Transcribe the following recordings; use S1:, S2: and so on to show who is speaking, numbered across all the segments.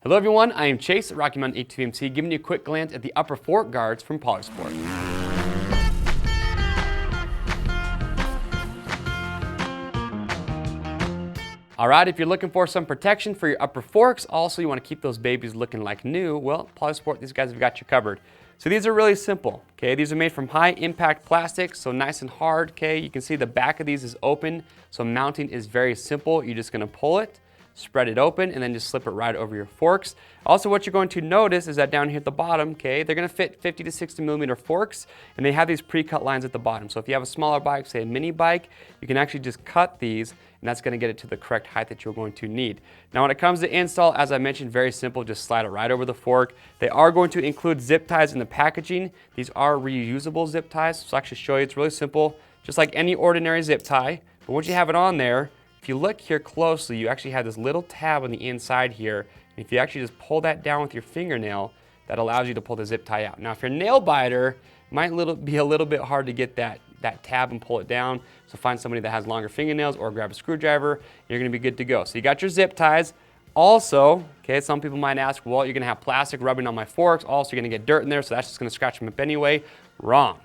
S1: Hello everyone, I am Chase at Rocky Mountain ATVMC, giving you a quick glance at the upper fork guards from Polisport. Alright, if you're looking for some protection for your upper forks, also you want to keep those babies looking like new, well, Polisport, these guys have got you covered. So these are really simple, okay? These are made from high impact plastic, so nice and hard, okay? You can see the back of these is open, so mounting is very simple. You're just gonna pull it, spread it open, and then just slip it right over your forks. Also, what you're going to notice is that down here at the bottom, okay, they're gonna fit 50 to 60 millimeter forks, and they have these pre-cut lines at the bottom. So if you have a smaller bike, say a mini bike, you can actually just cut these, and that's gonna get it to the correct height that you're going to need. Now, when it comes to install, as I mentioned, very simple, just slide it right over the fork. They are going to include zip ties in the packaging. These are reusable zip ties, so I'll actually show you, it's really simple, just like any ordinary zip tie. But once you have it on there, if you look here closely, you actually have this little tab on the inside here. And if you actually just pull that down with your fingernail, that allows you to pull the zip tie out. Now, if you're a nail biter, it might be a little bit hard to get that tab and pull it down. So find somebody that has longer fingernails or grab a screwdriver, and you're gonna be good to go. So you got your zip ties. Also, okay, some people might ask, well, you're gonna have plastic rubbing on my forks. Also, you're gonna get dirt in there, so that's just gonna scratch them up anyway. Wrong.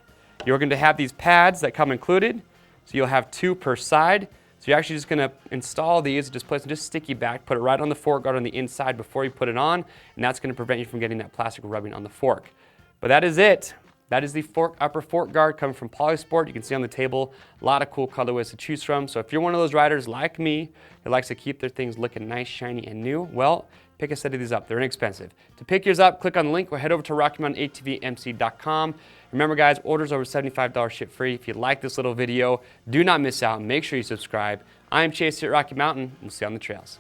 S1: You're going to have these pads that come included. So you'll have 2 per side. So you're actually just going to install these, just place them just sticky back, put it right on the fork guard on the inside before you put it on, and that's going to prevent you from getting that plastic rubbing on the fork. But that is it. That is the upper fork guard coming from Polisport. You can see on the table a lot of cool colorways to choose from. So if you're one of those riders like me that likes to keep their things looking nice, shiny, and new, well, pick a set of these up. They're inexpensive. To pick yours up, click on the link or head over to RockyMountainATVMC.com. Remember guys, orders over $75 ship free. If you like this little video, do not miss out. Make sure you subscribe. I'm Chase here at Rocky Mountain. We'll see you on the trails.